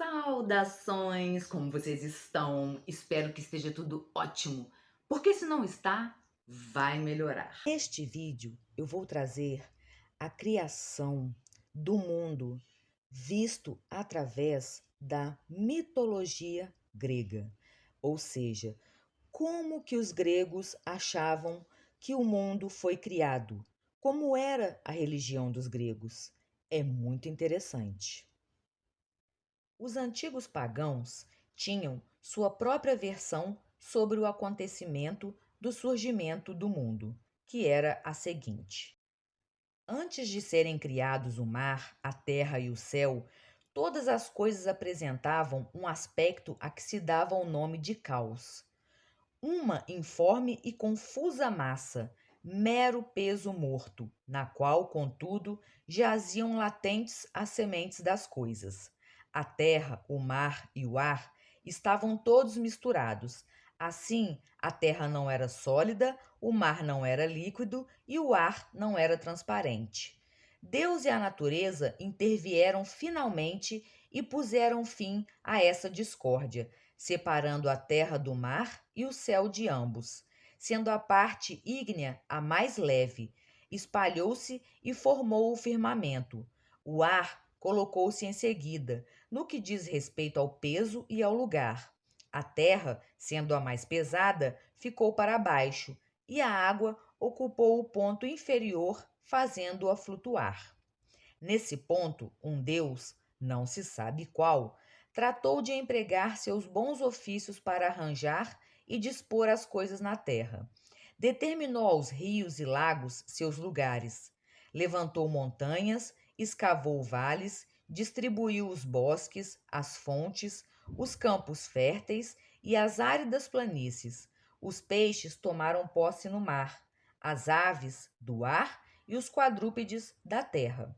Saudações, como vocês estão? Espero que esteja tudo ótimo, porque se não está, vai melhorar. Neste vídeo eu vou trazer a criação do mundo visto através da mitologia grega, ou seja, como que os gregos achavam que o mundo foi criado, como era a religião dos gregos. É muito interessante. Os antigos pagãos tinham sua própria versão sobre o acontecimento do surgimento do mundo, que era a seguinte: antes de serem criados o mar, a terra e o céu, todas as coisas apresentavam um aspecto a que se dava o nome de caos. Uma informe e confusa massa, mero peso morto, na qual, contudo, jaziam latentes as sementes das coisas. A terra, o mar e o ar estavam todos misturados. Assim, a terra não era sólida, o mar não era líquido e o ar não era transparente. Deus e a natureza intervieram finalmente e puseram fim a essa discórdia, separando a terra do mar e o céu de ambos. Sendo a parte ígnea a mais leve, espalhou-se e formou o firmamento. O ar colocou-se em seguida, no que diz respeito ao peso e ao lugar. A terra, sendo a mais pesada, ficou para baixo, e a água ocupou o ponto inferior, fazendo-a flutuar. Nesse ponto, um deus, não se sabe qual, tratou de empregar seus bons ofícios para arranjar e dispor as coisas na terra. Determinou aos rios e lagos seus lugares, levantou montanhas, escavou vales, distribuiu os bosques, as fontes, os campos férteis e as áridas planícies. Os peixes tomaram posse no mar, as aves do ar e os quadrúpedes da terra.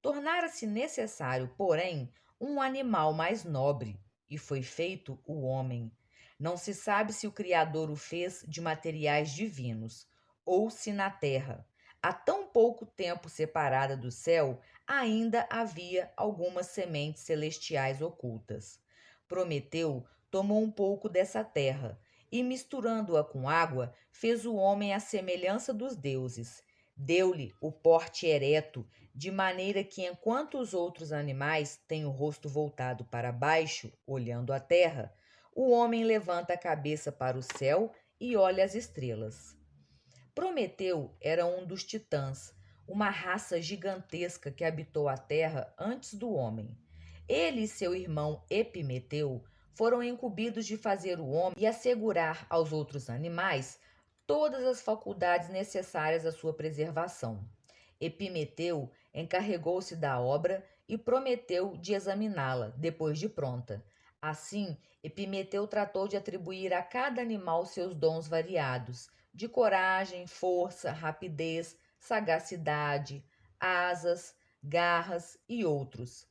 Tornara-se necessário, porém, um animal mais nobre, e foi feito o homem. Não se sabe se o Criador o fez de materiais divinos, ou se na terra, há tão pouco tempo separada do céu, ainda havia algumas sementes celestiais ocultas. Prometeu tomou um pouco dessa terra, e misturando-a com água, fez o homem à semelhança dos deuses. Deu-lhe o porte ereto, de maneira que, enquanto os outros animais têm o rosto voltado para baixo, olhando a terra, o homem levanta a cabeça para o céu e olha as estrelas. Prometeu era um dos titãs, uma raça gigantesca que habitou a terra antes do homem. Ele e seu irmão Epimeteu foram incumbidos de fazer o homem e assegurar aos outros animais todas as faculdades necessárias à sua preservação. Epimeteu encarregou-se da obra e prometeu de examiná-la depois de pronta. Assim, Epimeteu tratou de atribuir a cada animal seus dons variados, de coragem, força, rapidez, sagacidade, asas, garras e outros.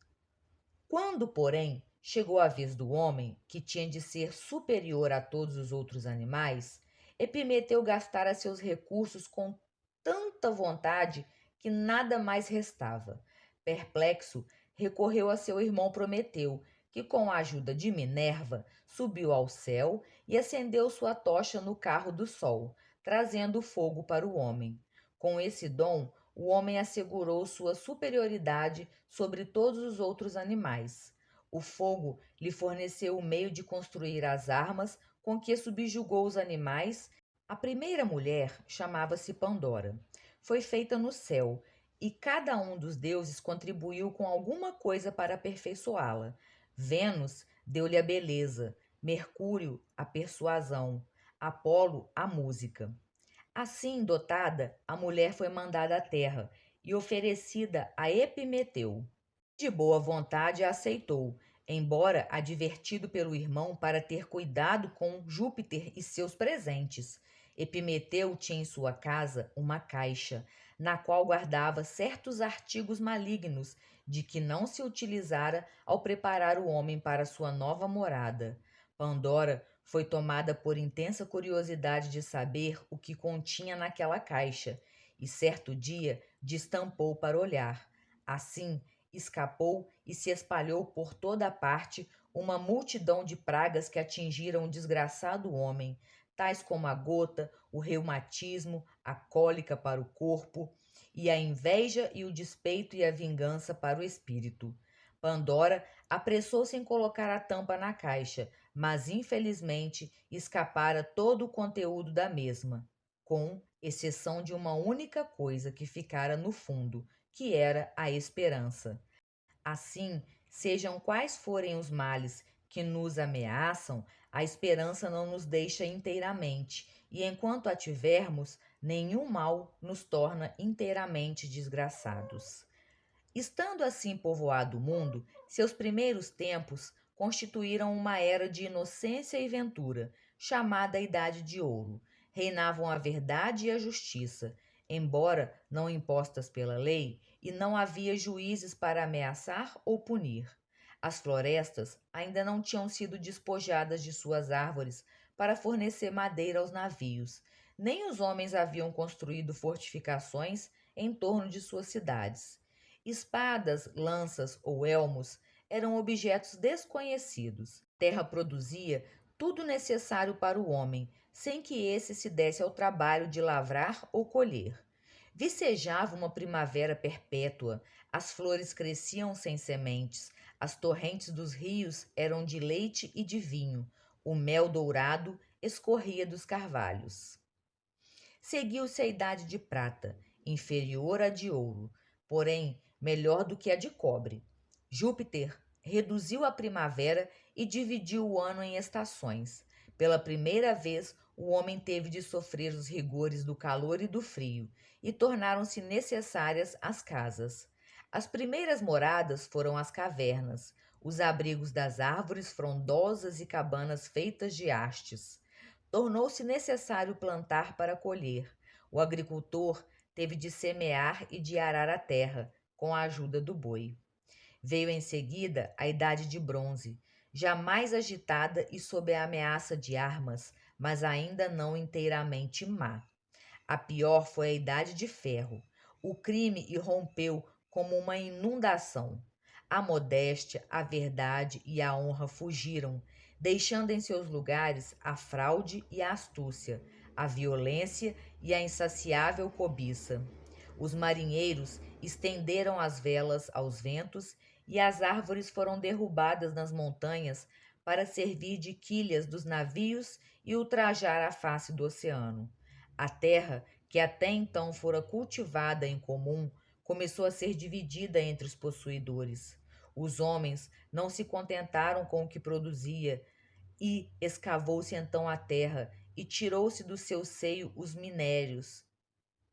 Quando, porém, chegou a vez do homem, que tinha de ser superior a todos os outros animais, Epimeteu gastara seus recursos com tanta vontade que nada mais restava. Perplexo, recorreu a seu irmão Prometeu, que, com a ajuda de Minerva, subiu ao céu e acendeu sua tocha no carro do sol, trazendo fogo para o homem. Com esse dom, o homem assegurou sua superioridade sobre todos os outros animais. O fogo lhe forneceu o meio de construir as armas com que subjugou os animais. A primeira mulher chamava-se Pandora. Foi feita no céu, e cada um dos deuses contribuiu com alguma coisa para aperfeiçoá-la. Vênus deu-lhe a beleza, Mercúrio a persuasão, Apolo a música. Assim dotada, a mulher foi mandada à terra e oferecida a Epimeteu. De boa vontade a aceitou, embora advertido pelo irmão para ter cuidado com Júpiter e seus presentes. Epimeteu tinha em sua casa uma caixa, na qual guardava certos artigos malignos, de que não se utilizara ao preparar o homem para sua nova morada. Pandora foi tomada por intensa curiosidade de saber o que continha naquela caixa, e certo dia destampou para olhar. Assim, escapou e se espalhou por toda a parte uma multidão de pragas que atingiram o desgraçado homem, tais como a gota, o reumatismo, a cólica para o corpo, e a inveja e o despeito e a vingança para o espírito. Pandora apressou-se em colocar a tampa na caixa, mas infelizmente escapara todo o conteúdo da mesma, com exceção de uma única coisa que ficara no fundo, que era a esperança. Assim, sejam quais forem os males que nos ameaçam, a esperança não nos deixa inteiramente, e enquanto a tivermos, nenhum mal nos torna inteiramente desgraçados. Estando assim povoado o mundo, seus primeiros tempos constituíram uma era de inocência e ventura, chamada Idade de Ouro. Reinavam a verdade e a justiça, embora não impostas pela lei, e não havia juízes para ameaçar ou punir. As florestas ainda não tinham sido despojadas de suas árvores para fornecer madeira aos navios, nem os homens haviam construído fortificações em torno de suas cidades. Espadas, lanças ou elmos eram objetos desconhecidos. A terra produzia tudo necessário para o homem, sem que esse se desse ao trabalho de lavrar ou colher. Vicejava uma primavera perpétua, as flores cresciam sem sementes, as torrentes dos rios eram de leite e de vinho, o mel dourado escorria dos carvalhos. Seguiu-se a idade de prata, inferior à de ouro, porém melhor do que a de cobre. Júpiter reduziu a primavera e dividiu o ano em estações. Pela primeira vez, o homem teve de sofrer os rigores do calor e do frio, e tornaram-se necessárias as casas. As primeiras moradas foram as cavernas, os abrigos das árvores frondosas e cabanas feitas de hastes. Tornou-se necessário plantar para colher. O agricultor teve de semear e de arar a terra, com a ajuda do boi. Veio em seguida a Idade de Bronze, já mais agitada e sob a ameaça de armas, mas ainda não inteiramente má. A pior foi a Idade de Ferro. O crime irrompeu como uma inundação. A modéstia, a verdade e a honra fugiram, deixando em seus lugares a fraude e a astúcia, a violência e a insaciável cobiça. Os marinheiros estenderam as velas aos ventos e as árvores foram derrubadas nas montanhas para servir de quilhas dos navios e ultrajar a face do oceano. A terra, que até então fora cultivada em comum, começou a ser dividida entre os possuidores. Os homens não se contentaram com o que produzia, e escavou-se então a terra e tirou-se do seu seio os minérios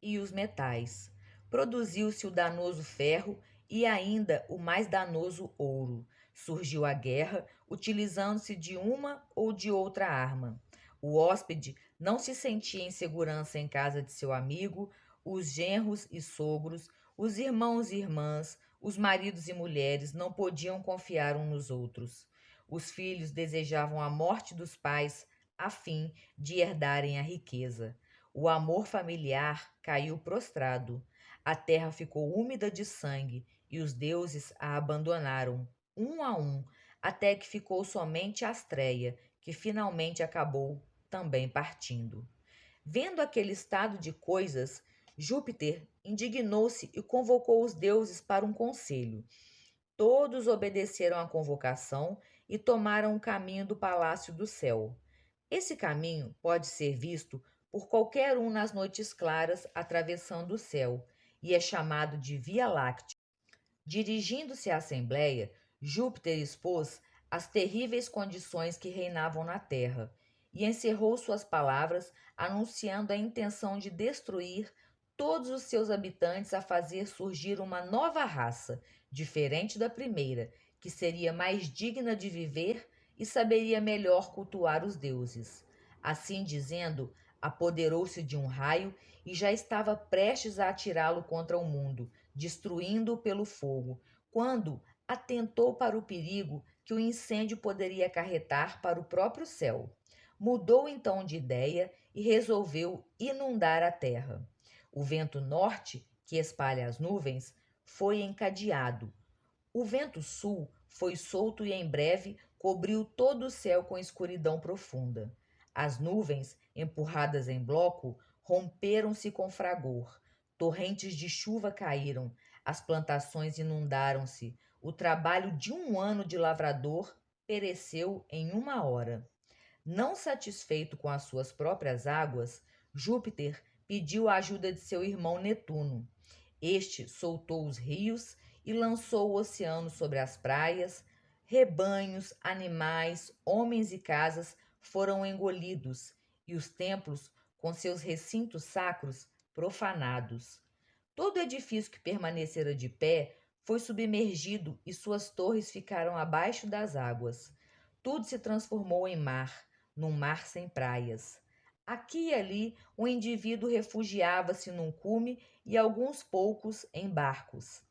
e os metais. Produziu-se o danoso ferro e ainda o mais danoso ouro. Surgiu a guerra, utilizando-se de uma ou de outra arma. O hóspede não se sentia em segurança em casa de seu amigo, os genros e sogros, os irmãos e irmãs, os maridos e mulheres não podiam confiar uns nos outros. Os filhos desejavam a morte dos pais a fim de herdarem a riqueza. O amor familiar caiu prostrado. A terra ficou úmida de sangue e os deuses a abandonaram, um a um, até que ficou somente Astreia, que finalmente acabou também partindo. Vendo aquele estado de coisas, Júpiter indignou-se e convocou os deuses para um conselho. Todos obedeceram à convocação e tomaram o caminho do palácio do céu. Esse caminho pode ser visto por qualquer um nas noites claras atravessando o céu e é chamado de Via Láctea. Dirigindo-se à Assembleia, Júpiter expôs as terríveis condições que reinavam na Terra e encerrou suas palavras anunciando a intenção de destruir todos os seus habitantes a fazer surgir uma nova raça, diferente da primeira, que seria mais digna de viver e saberia melhor cultuar os deuses. Assim dizendo, apoderou-se de um raio e já estava prestes a atirá-lo contra o mundo, destruindo-o pelo fogo, quando atentou para o perigo que o incêndio poderia acarretar para o próprio céu. Mudou então de ideia e resolveu inundar a terra. O vento norte, que espalha as nuvens, foi encadeado. O vento sul foi solto e em breve cobriu todo o céu com escuridão profunda. As nuvens, empurradas em bloco, romperam-se com fragor. Torrentes de chuva caíram, as plantações inundaram-se. O trabalho de um ano de lavrador pereceu em uma hora. Não satisfeito com as suas próprias águas, Júpiter pediu a ajuda de seu irmão Netuno. Este soltou os rios e lançou o oceano sobre as praias. Rebanhos, animais, homens e casas foram engolidos, e os templos, com seus recintos sacros, profanados. Todo edifício que permanecera de pé foi submergido e suas torres ficaram abaixo das águas. Tudo se transformou em mar, num mar sem praias. Aqui e ali, um indivíduo refugiava-se num cume e alguns poucos em barcos.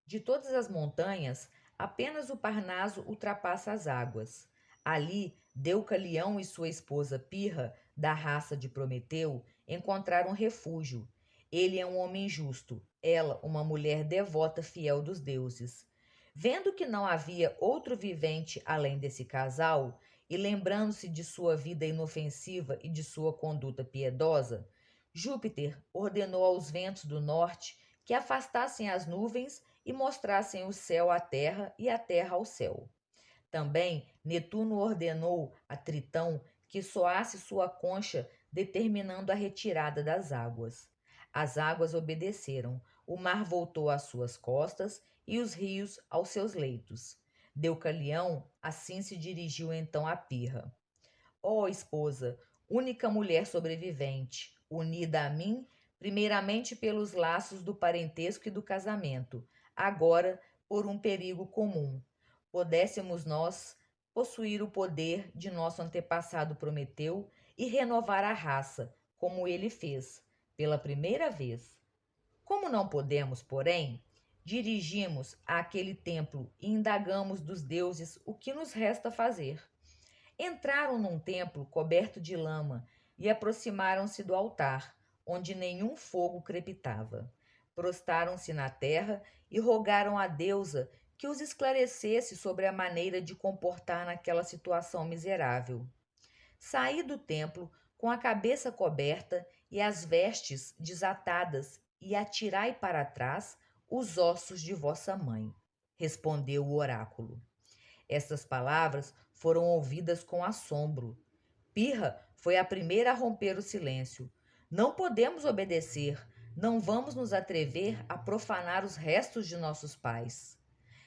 De todas as montanhas, apenas o Parnaso ultrapassa as águas. Ali, Deucalião e sua esposa Pirra, da raça de Prometeu, encontraram refúgio. Ele é um homem justo, ela uma mulher devota fiel dos deuses. Vendo que não havia outro vivente além desse casal, e lembrando-se de sua vida inofensiva e de sua conduta piedosa, Júpiter ordenou aos ventos do norte que afastassem as nuvens e mostrassem o céu à terra e a terra ao céu. Também Netuno ordenou a Tritão que soasse sua concha, determinando a retirada das águas. As águas obedeceram, o mar voltou às suas costas e os rios aos seus leitos. Deucalião assim se dirigiu então a Pirra. Ó esposa, única mulher sobrevivente, unida a mim, primeiramente pelos laços do parentesco e do casamento, agora por um perigo comum. Pudéssemos nós possuir o poder de nosso antepassado Prometeu e renovar a raça, como ele fez, pela primeira vez. Como não podemos, porém, dirigimos àquele templo e indagamos dos deuses o que nos resta fazer. Entraram num templo coberto de lama e aproximaram-se do altar, onde nenhum fogo crepitava. Prostaram-se na terra e rogaram à deusa que os esclarecesse sobre a maneira de comportar naquela situação miserável. Saí do templo com a cabeça coberta e as vestes desatadas e atirai para trás os ossos de vossa mãe, respondeu o oráculo. Estas palavras foram ouvidas com assombro. Pirra foi a primeira a romper o silêncio. Não podemos obedecer, não vamos nos atrever a profanar os restos de nossos pais.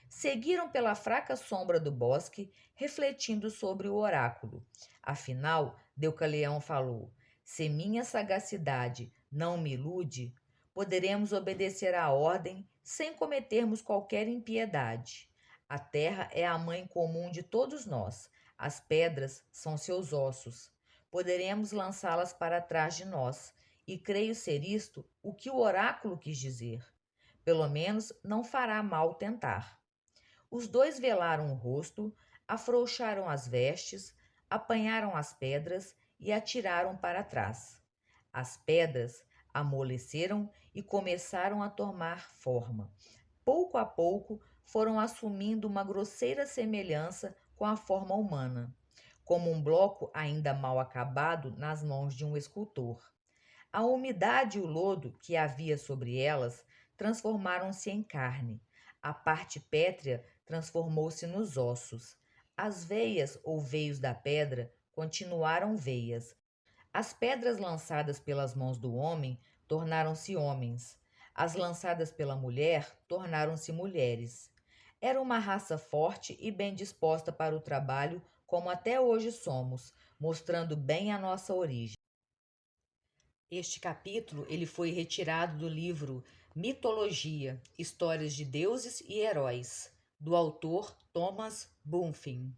Seguiram pela fraca sombra do bosque, refletindo sobre o oráculo. Afinal, Deucalião falou: se minha sagacidade não me ilude, poderemos obedecer à ordem sem cometermos qualquer impiedade. A terra é a mãe comum de todos nós, as pedras são seus ossos. Poderemos lançá-las para trás de nós, e creio ser isto o que o oráculo quis dizer. Pelo menos não fará mal tentar. Os dois velaram o rosto, afrouxaram as vestes, apanharam as pedras e atiraram para trás. As pedras amoleceram e começaram a tomar forma. Pouco a pouco foram assumindo uma grosseira semelhança com a forma humana, como um bloco ainda mal acabado nas mãos de um escultor. A umidade e o lodo que havia sobre elas transformaram-se em carne. A parte pétrea transformou-se nos ossos. As veias ou veios da pedra continuaram veias. As pedras lançadas pelas mãos do homem tornaram-se homens. As lançadas pela mulher tornaram-se mulheres. Era uma raça forte e bem disposta para o trabalho, como até hoje somos, mostrando bem a nossa origem. Este capítulo ele foi retirado do livro Mitologia, Histórias de Deuses e Heróis, do autor Thomas Buffin.